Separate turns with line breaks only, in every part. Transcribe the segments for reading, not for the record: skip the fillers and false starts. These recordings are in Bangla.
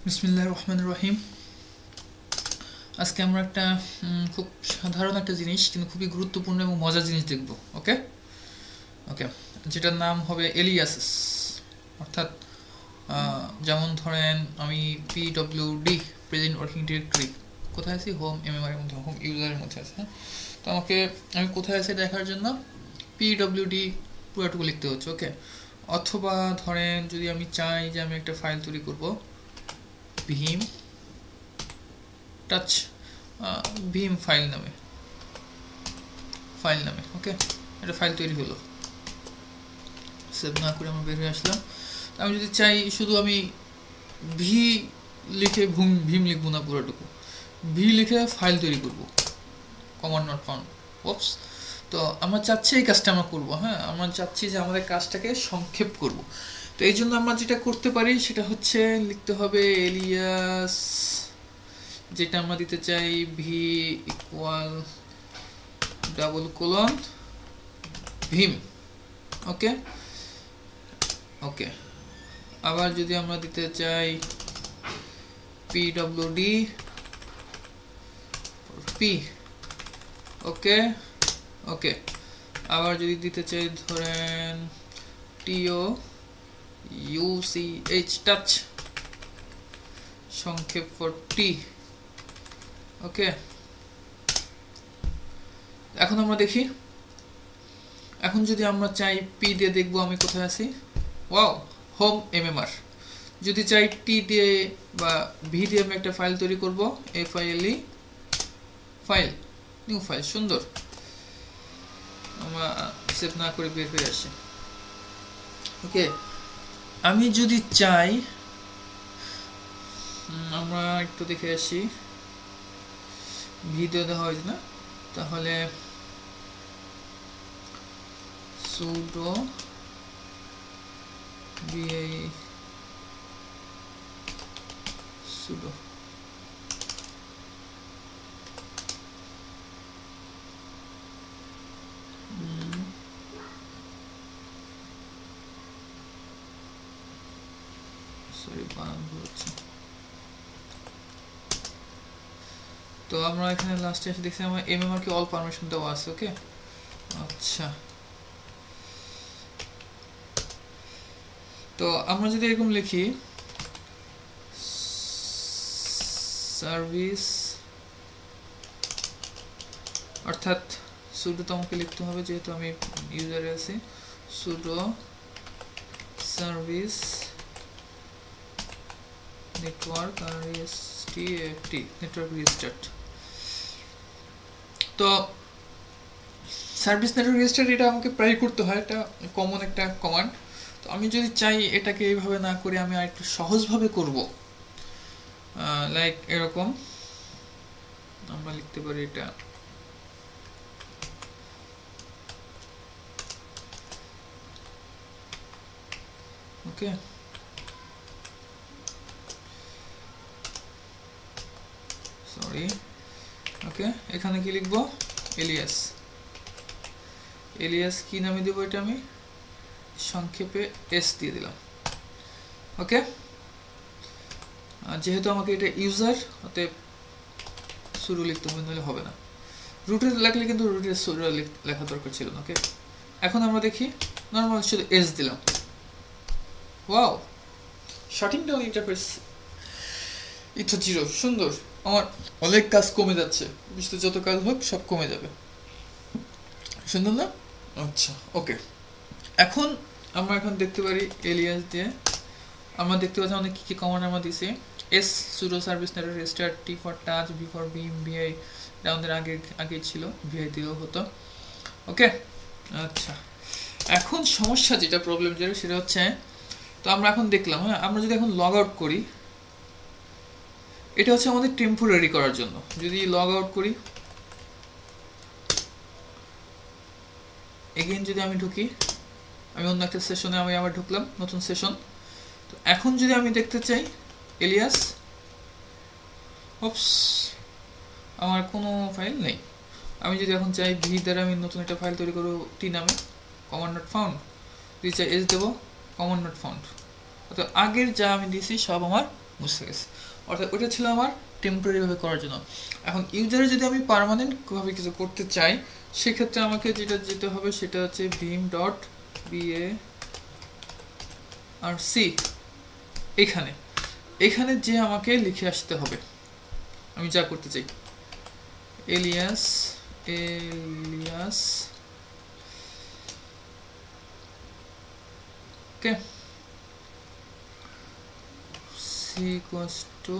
বিসমিল্লাহির রহমানির রহিম। আজকে আমরা একটা খুব সাধারণ একটা জিনিস কিন্তু খুবই গুরুত্বপূর্ণ এবং মজার জিনিস দেখব। ওকে ওকে যেটার নাম হবে এলিয়াসেস। অর্থাৎ যেমন ধরেন আমি পিডব্লিউডি প্রেজেন্ট ওয়ার্কিং ডিরেক্টরি কোথায় আছি, হোম এমএমআর এর মধ্যে, হোম ইউজারের মধ্যে আছে। হ্যাঁ, তো আমি কোথায় আছি দেখার জন্য পিডব্লিউডি পুরোটুকু লিখতে হচ্ছে। ওকে, অথবা ধরেন যদি আমি চাই যে আমি একটা ফাইল তৈরি করব ভীম টাচ ভীম ফাইল নামে ওকে, একটা ফাইল তৈরি হলো, সেভ না করে আমরা বের হয়ে আসলাম। আমি যদি চাই শুধু আমি ভি লিখে ভীম লিখবো না, পুরোটুকু ভি লিখে ফাইল তৈরি করব, কমান্ড নট ফাউন্ড। ওপস, তো আমরা চাচ্ছি এই কাজটা আমরা করবো। হ্যাঁ, আমরা চাচ্ছি যে আমাদের কাজটাকে সংক্ষেপ করব। তো এই জন্য আমরা যেটা করতে পারি সেটা হচ্ছে লিখতে হবে এলিয়াস, যেটা আমরা দিতে চাই ভি ইকুয়াল ডাবল কোলন ভীম। ওকে ওকে, আবার যদি আমরা দিতে চাই পিডব্লিউডি পি। ওকে ওকে, আবার যদি দিতে চাই ধরেন টিও ইউসিএইচ টাচ, সংক্ষেপ ফর টি। ওকে, এখন আমরা দেখি, এখন যদি আমরা চাই পি দিয়ে দেখবো আমি কোথায় আছি। Wow, home MMR. যদি চাই টি দিয়ে বা ভি দিয়ে আমি একটা ফাইল তৈরি করব, এফআইএলই ফাইল, নিউ ফাইল, সুন্দর। আমরা সেভ না করে বের হয়ে আসি। ওকে, আমি যদি চাই, আমরা একটু দেখে আসি, ভিডিও দেওয়া হয়েছে না, তাহলে sudo va sudo সরি বানান হচ্ছে। তো আমরা এখানে লাস্টে এসে দেখছি আমার এমএমআর কি অল পারমিশন দেওয়া আছে। ওকে, আচ্ছা, তো আমরা যদি এরকম লিখি সার্ভিস, অর্থাৎ সুডো তো আমাকে লিখতে হবে যেহেতু আমি ইউজারে আছি, সুডো সার্ভিস নেটওয়ার্ক আরএসটিএফটি নেটওয়ার্ক রিস্টার্ট। তো সার্ভিস নেটওয়ার্ক রিস্টার্ট এটা আমাকে প্রায় করতে হয়, এটা কমন একটা কমান্ড। তো আমি যদি চাই এটাকে এইভাবে না করে আমি আরেকটু সহজভাবে করব, লাইক এরকম আমরা লিখতে পারি এটা ওকে। সরি, ওকে, এখানে কি লিখবো, এলিয়াস। এলিয়াস কি নামে দেবো, এটা আমি সংক্ষেপে এস দিয়ে দিলাম। ওকে, যেহেতু আমাকে এটা ইউজার, অতএব শুরু লিখতে হবে, নাহলে হবে না। রুটের লাগলে কিন্তু রুটের শুরু লেখা দরকার ছিল না। ওকে, এখন আমরা দেখি নর্মাল শুধু এস দিলাম। Wow, shutting down interface eth zero, সুন্দর। আমার অনেক কাজ কমে যাচ্ছে, বুঝতে যত কাজ হোক সব কমে যাবে, সুন্দর না? আচ্ছা, ওকে, এখন আমরা এখন দেখতে পারি এলিয়াস দিয়ে আমরা দেখতে পাচ্ছি আমাদের কী কী কমান্ড আমরা দিছি। S sudo service network restart, T for touch, V for Bhim, VI এটা আমাদের আগে ছিল, ভিআই দিলেও হতো। ওকে, আচ্ছা, এখন সমস্যা যেটা প্রবলেম যেটা সেটা হচ্ছে, তো আমরা এখন দেখলাম, হ্যাঁ, আমরা যদি এখন লগ আউট করি, এটা হচ্ছে আমাদের টেম্পোরারি করার জন্য। যদি লগ আউট করি, এগেইন যদি আমি ঢুকি, আমি অন্য একটা সেশনে আমি আবার ঢুকলাম, নতুন সেশন। তো এখন যদি আমি দেখতে চাই এলিয়াস, ওপস, আমার কোনো ফাইল নেই। আমি যদি এখন চাই ভি দ্বারা আমি নতুন একটা ফাইল তৈরি করবো টি নামে, কমান্ড নট ফাউন্ড, যদি চাই এস দেবো, কমান্ড নট ফাউন্ড। অর্থাৎ আগের যা আমি দিয়েছি সব আমার মুছে গেছে। অর্থাৎ ওটা ছিল আমার টেম্পোরারি ভাবে করার জন্য। এখন ইউজারে যদি আমি পার্মানেন্ট ভাবে কিছু করতে চাই, সেক্ষেত্রে আমাকে যেটা যেতে হবে সেটা হচ্ছে vim ডট barc এখানে এখানে যে আমাকে লিখে আসতে হবে আমি যা করতে চাই। এলিয়াস ওকে c equals to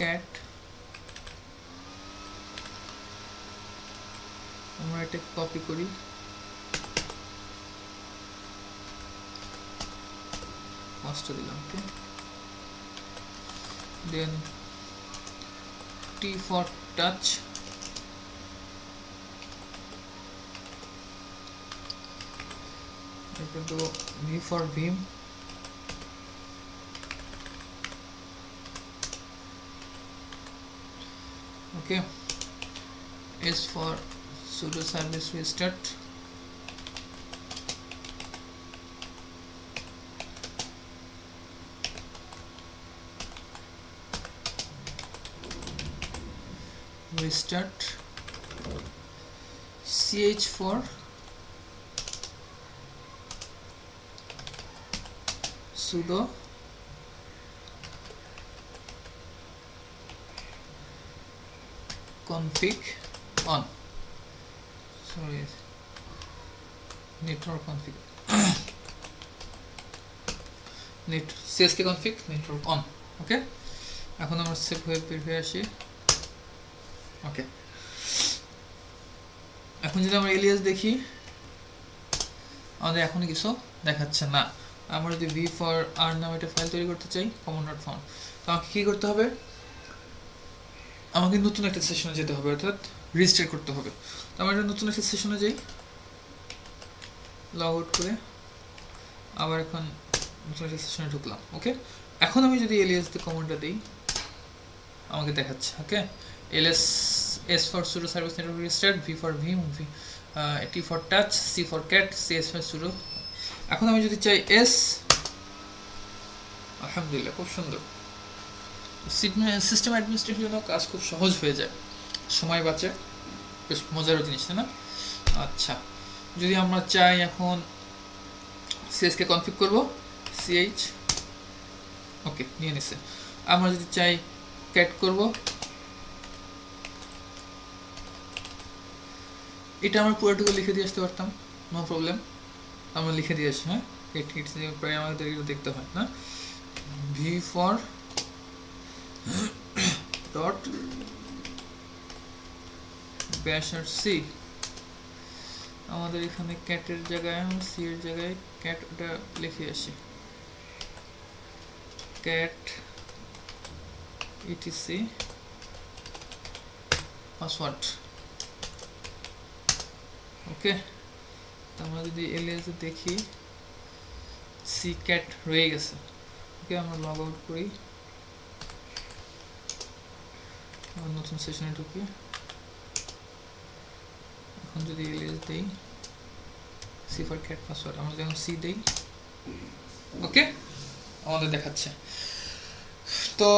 cat, আমরা এটা কপি করি, পাঁচটা দিলাম, ওকে দেন t for touch, এটা তো v for vim, okay, s for sudo service restart, ch for sudo config on, sorry, network config net csk config network on, ওকে। এখন আমরা সেভ হয়ে বের হয়ে আসি, ওকে। এখন যদি আমরা এলিয়াস দেখি, আমাদের এখনো কিছু দেখাচ্ছে না। আমরা যদি v for r নামে একটা ফাইল তৈরি করতে চাই, command.found, তো আমাকে কি করতে হবে? আমাকে নতুন একটা সেশনে যেতে হবে, অর্থাৎ রেজিস্টার করতে হবে। তো আমরা নতুন একটা সেশনে যাই, লগ আউট করে আবার এখন নতুন একটা সেশনে ঢুকলাম, ওকে। এখন আমি যদি এলিয়াস দিয়ে কমান্ডটা দিই, আমাকে দেখাচ্ছে, ওকে, ls s for sudo service network restart, v for vim, t for touch, c for cat, cs for sudo। এখন আমি যদি চাই s, আলহামদুলিল্লাহ খুব সুন্দর, সিস্টেম অ্যাডমিনিস্ট্রেশনের জন্য কাজ খুব সহজ হয়ে যায়, সময় বাঁচে, বেশ মজার জিনিস, তাই না? আচ্ছা, যদি আমরা চাই এখন cs কে কনফিগ করব, ch, ওকে, নিয়ে নিছে। আমরা যদি চাই ক্যাট করব, এটা আমরা পুরোটুকু লিখে দিয়ে আসতে পারতাম, নো প্রবলেম, আমরা লিখে দিয়ে আসি, হ্যাঁ, প্রায় আমাদের দেখতে হয় না। v for dot bash R c, আমাদের এখানে ক্যাটের জায়গায় c এর জায়গায় ক্যাট ওটা লিখে আসি, cat etc পাসওয়ার্ড, ওকে। আমরা যদি এলিয়াসে দেখি c cat রয়ে গেছে, ওকে। আমরা লগ আউট করি, নতুন সেশনে ঢুকি, এখন যদি এলিয়াস দেই c for cat পাসওয়ার্ড, আমরা যখন c দেই, ওকে, আমাদের দেখাচ্ছে। তো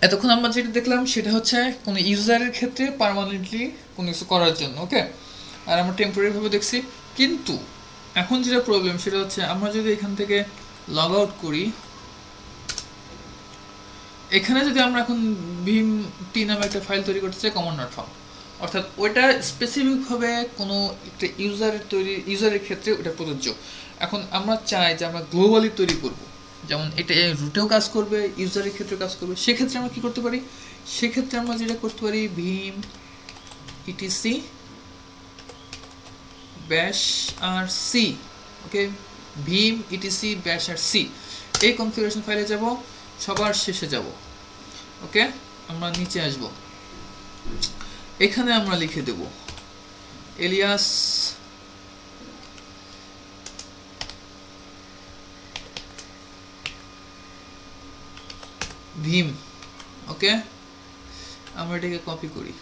এতক্ষণ আমরা যেটা দেখলাম সেটা হচ্ছে কোনো ইউজারের ক্ষেত্রে পার্মানেন্টলি কোনো কিছু করার জন্য, ওকে, আর আমরা টেম্পোরারি ভাবে দেখছি। কিন্তু এখন যেটা প্রবলেম সেটা হচ্ছে আমরা যদি এখান থেকে লগ আউট করি, এখানে যদি আমরা এখন vim.t নামে একটা ফাইল তৈরি করতে চাই, command.found, অর্থাৎ ওইটা স্পেসিফিকভাবে কোনো একটা ইউজারের ক্ষেত্রে ওটা প্রযোজ্য। এখন আমরা চাই যে আমরা গ্লোবালি তৈরি করব, যেমন এটা রুটেও কাজ করবে, ইউজারের ক্ষেত্রে কাজ করবে, সেক্ষেত্রে আমরা কি করতে পারি? সেক্ষেত্রে আমরা যেটা করতে পারি, vim etc bash আর c, ওকে, vim etc bash আর c, এই কনফিগারেশন ফাইলে যাব, সবার শেষে যাব, ওকে। আমরা নিচে আসব, এখানে আমরা লিখে দেব এলিয়াস vim, ওকে। আমরা এটাকে কপি করি,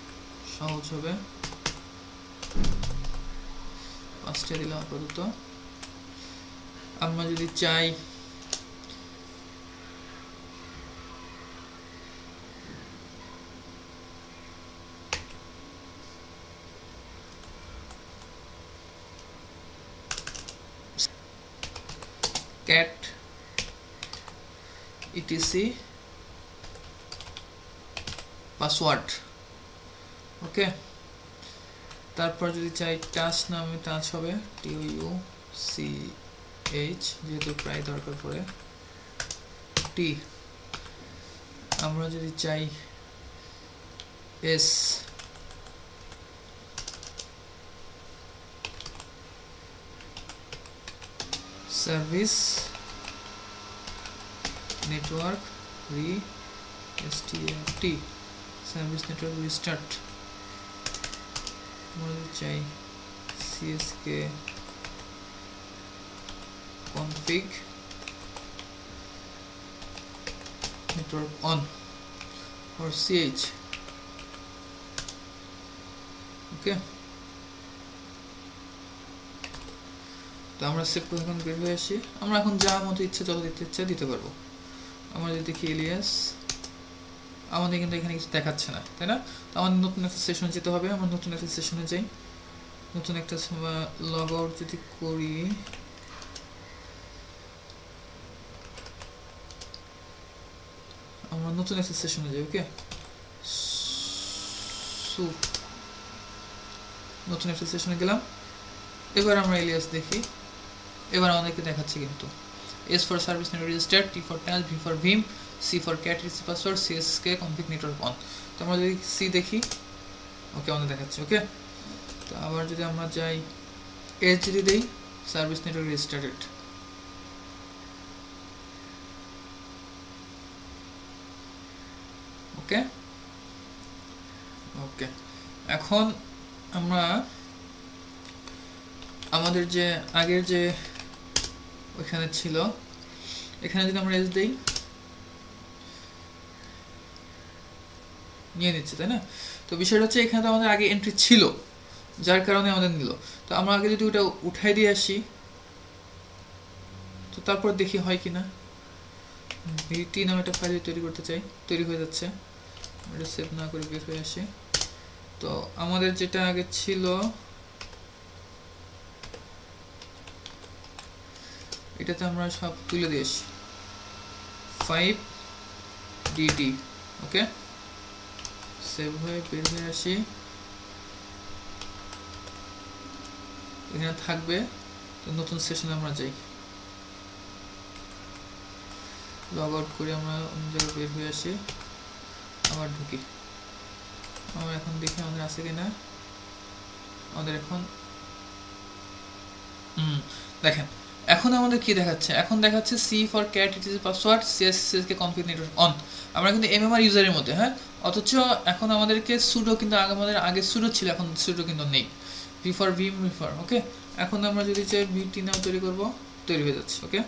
সহজ হবে, 5টা দিলাম আপাতত। আমরা যদি চাই cat etc পাসওয়ার্ড, ওকে। তারপর যদি চাই টাচ নামে, টাচ হবে TOUCH, যেহেতু প্রায় দরকার পড়ে T। আমরা যদি চাই S, service network restart, service network restart. আমরা যদি চাই CSK config network on or CH, ওকে। তো আমরা সেভ করে এখন বের হয়ে আসি। আমরা এখন যা মতো ইচ্ছা, যত দিতে ইচ্ছা দিতে পারবো। আমরা যদি দেখি এলিয়াস, আমাদের কিন্তু এখানে কিছু দেখাচ্ছে না, তাই না? তো আমাদের নতুন একটা সেশনে যেতে হবে। আমরা নতুন একটা সেশনে যাই, নতুন একটা লগ আউট যদি করি, আমরা নতুন একটা সেশনে যাই, ওকে। নতুন একটা সেশনে গেলাম। এবার আমরা এলিয়াস দেখি, এবার আমাদেরকে দেখাচ্ছে কিন্তু S for service network registered, T for task, V for vim, C for cat etc password, CSK config network on। তো আমরা যদি C দেখি, ওকে আমাদের দেখাচ্ছে, ওকে। তো আবার যদি আমরা যাই S যদি দেই, সার্ভিস নেটওয়ার্ক রেজিস্টার্টেড, ওকে ওকে। এখন আমরা আমাদের যে আগের যে ওইখানে ছিল, এখানে যদি আমরা S দেই, নিয়ে নিচ্ছে, তাই না? তো বিষয়টা হচ্ছে এখানে তো আমাদের আগে এন্ট্রি ছিল, যার কারণে আমাদের নিল। তো আমরা আগে যদি ওটা উঠাই দিয়ে আসি, তো তারপর দেখি হয় কিনা। VT নামে একটা ফাইল তৈরি করতে চাই, তৈরি হয়ে যাচ্ছে। এটা সেভ না করে বের হয়ে আসি। তো আমাদের যেটা আগে ছিল, এটাতে আমরা সব তুলে দিয়ে আসি 5DD, ওকে। সেভ হয়ে বের হয়ে আসি, এখানে থাকবে। তো নতুন সেশনে আমরা যাই, লগ আউট করে আমরা অন্য জায়গায় বের হয়ে আসি, আবার ঢুকি। আমরা এখন দেখি আমাদের আছে কিনা। আমাদের এখন দেখেন এখন আমাদের কি দেখাচ্ছে, এখন দেখাচ্ছে C for cat etc password, CSK config network on। আমরা কিন্তু MMR ইউজারের মধ্যে, হ্যাঁ। অথচ এখন আমাদেরকে sudo, কিন্তু আমাদের আগে sudo ছিল, এখন sudo কিন্তু নেই। V for vim, V for, ওকে। এখন আমরা যদি চাই VT নাম তৈরি করব, তৈরি হয়ে যাচ্ছে, ওকে।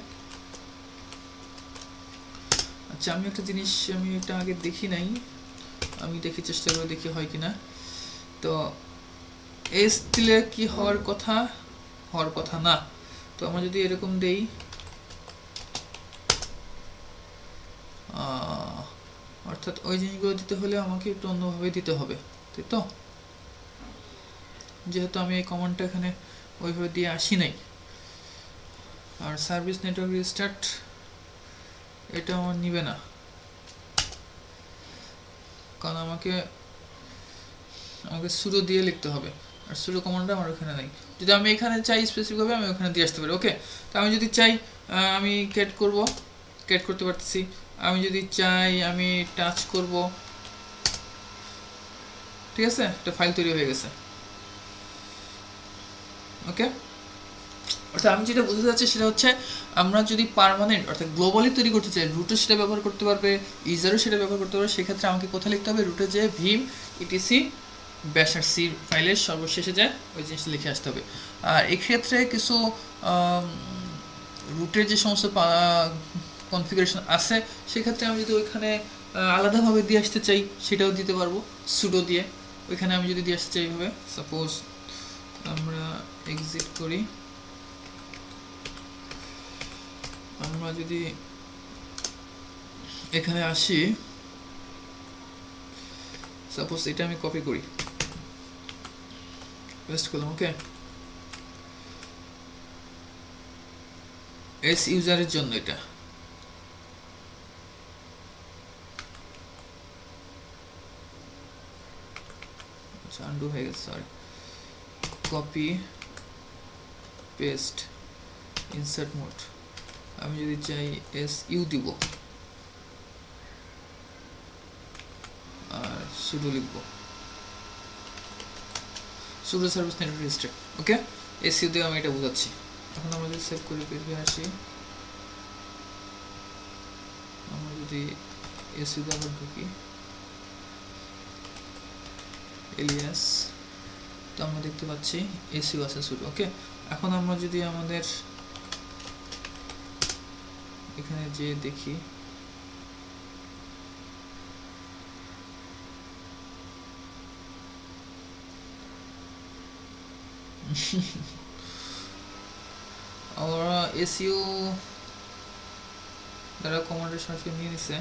আচ্ছা, আমি একটা জিনিস, আমি এটা আগে দেখি নাই, আমি দেখি চেষ্টা করে দেখি হয় কিনা। তো S দিলে কি হওয়ার কথা, হওয়ার কথা না। তো আমরা যদি এরকম দেই, অর্থাৎ ওই জিনিসগুলো দিতে হলে আমাকে একটু অন্যভাবে দিতে হবে, তাই তো? যেহেতু আমি এই কমান্ডটা এখানে ওইভাবে দিয়ে আসি নাই। আর সার্ভিস নেটওয়ার্ক রিস্টার্ট, এটা আমার নিবে না, কারণ আমাকে sudo দিয়ে লিখতে হবে, আর sudo কমান্ডটা আমার ওখানে নাই। যদি আমি এখানে চাই স্পেসিফিকভাবে, আমি ওখানে দিয়ে আসতে পারি, ওকে। তো আমি যদি চাই আমি ক্যাট করব, ক্যাট করতে পারতেছি। আমি যদি চাই আমি টাচ করব, ঠিক আছে, একটা ফাইল তৈরি হয়ে গেছে, ওকে। অর্থাৎ আমি যেটা বলতে চাচ্ছি সেটা হচ্ছে, আমরা যদি পার্মানেন্ট অর্থাৎ গ্লোবালি তৈরি করতে চাই, রুটও সেটা ব্যবহার করতে পারবে, ইউজারও সেটা ব্যবহার করতে পারবে। সেক্ষেত্রে আমাকে কোথায় লিখতে হবে, রুটে যে vim etc bash আর c ফাইলের সর্বশেষে যায় ওই জিনিসটা লিখে আসতে হবে। আর এক্ষেত্রে কিছু রুটের যে সমস্ত কনফিগারেশন আছে, সেক্ষেত্রে আমি যদি ওইখানে আলাদাভাবে দিয়ে আসতে চাই, সেটাও দিতে পারবো sudo দিয়ে। ওইখানে আমি যদি দিয়ে আসতে চাই এইভাবে, সাপোজ আমরা এক্সিট করি। আমরা যদি এখানে আসি, সাপোজ এটা আমি কপি করি, পেস্ট করলাম। ওকে, এস ইউজারের জন্য এটা। আচ্ছা, আনডু হয়ে গেছে, sorry. Copy paste insert mode, আমি যদি চাই এস ইউ দিব আর সুডো লিখবো, sudo service network register. Okay, S U দিয়ে আমি এটা বোঝাচ্ছি। এখন আমরা যদি সেভ করে বেরিয়ে আসি, আমরা যদি এস ইউ দিয়ে আবার ঢুকি, এলিয়াস, তো আমরা দেখতে পাচ্ছি এস ইউ আছে সুডো। ওকে, এখন আমরা যদি আমাদের এখানে যে দেখি, আমরা এসইও দ্বারা কমান্ডের সাথে নিয়ে নিছে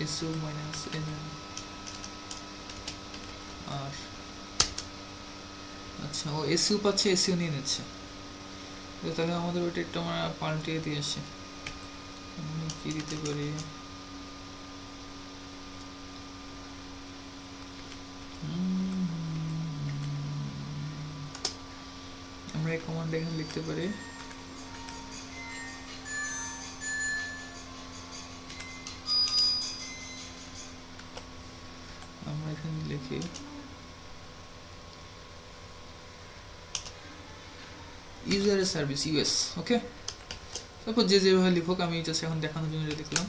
এসইও মাইনাস এন আর, আচ্ছা ও এসইও পাচ্ছে, এসইও নিয়ে নিচ্ছে। তাহলে আমাদের ওইটা একটু আমরা পাল্টিয়ে দিয়ে আসি। আমি কি দিতে পারি, আমরা এই কমান্ড এখানে লিখতে পারি, আমরা এখানে লিখি ইউজারের সার্ভিস ইউএস। ওকে, তারপর যে যেভাবে লিখুক, আমি জাস্ট এখন দেখানোর জন্য লিখলাম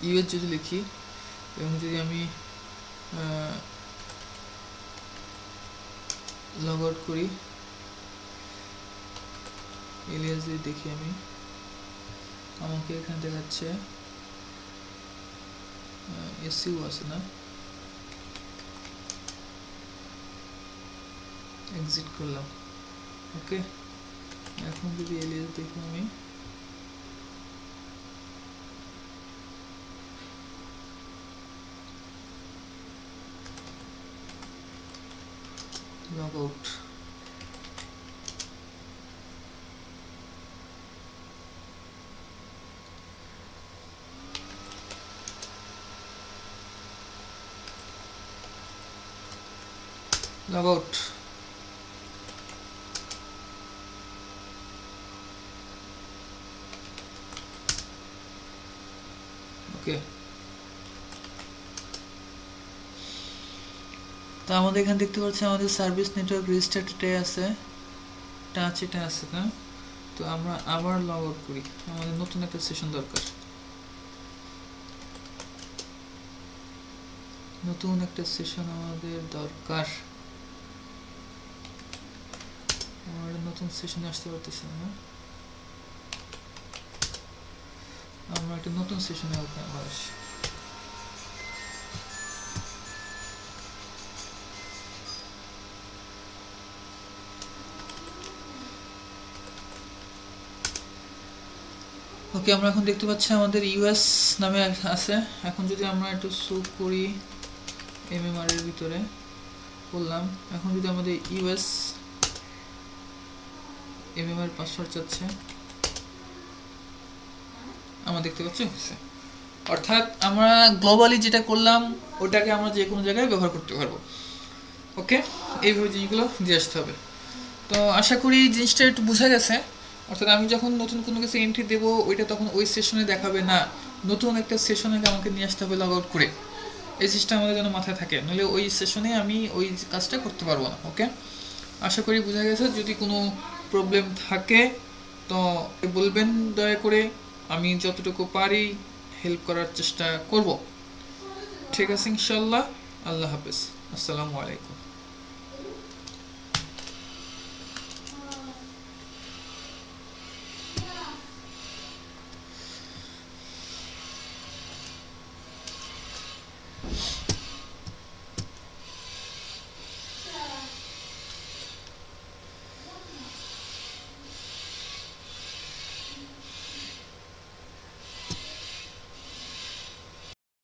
ইউএস। যদি লিখি এবং যদি আমি লগ আউট করি, এলিয়াস যদি দেখি আমি, আমাকে এখানে দেখাচ্ছে এসইউ আছে না, এক্সিট করলাম। ওকে, এখন যদি এলিয়াস দেখি আমি, লগ আউট, লগ আউট। ওকে, তো আমাদের এখানে দেখতে পাচ্ছি আমাদের সার্ভিস নেটওয়ার্ক রেজিস্টার্ড এটাই আছে, টাচ এটা আছে না। তো আমরা আবার লগ আউট করি, আমাদের নতুন একটা সেশন দরকার, নতুন একটা সেশন আমাদের দরকার। আমরা নতুন সেশনে আসতে পারতেছি না, আমরা একটা নতুন সেশনে আবার আসি। ওকে, আমরা এখন দেখতে পাচ্ছি আমাদের ইউএস নামে আছে। এখন যদি আমরা একটু সুপ করি, এমএমআর এর ভিতরে করলাম, এখন যদি আমাদের ইউএস এমএমআর পাসওয়ার্ড চাচ্ছে, আমরা দেখতে পাচ্ছি হচ্ছে। অর্থাৎ আমরা গ্লোবালি যেটা করলাম ওটাকে আমরা যে কোনো জায়গায় ব্যবহার করতে পারবো। ওকে, এইভাবে জিনিসগুলো দিয়ে আসতে হবে। তো আশা করি জিনিসটা একটু বোঝা গেছে। অর্থাৎ আমি যখন নতুন কোনো কিছু এন্ট্রি দেবো, ওইটা তখন ওই সেশনে দেখাবে না, নতুন একটা সেশনে আমাকে নিয়ে আসতে হবে লগ আউট করে। এই জিনিসটা আমাদের যেন মাথায় থাকে, নাহলে ওই সেশনে আমি ওই কাজটা করতে পারবো না। ওকে, আশা করি বোঝা গেছে। যদি কোনো প্রবলেম থাকে তো বলবেন দয়া করে, আমি যতটুকু পারি হেল্প করার চেষ্টা করব। ঠিক আছে, ইনশাল্লাহ। আল্লাহ হাফেজ, আসসালামু আলাইকুম।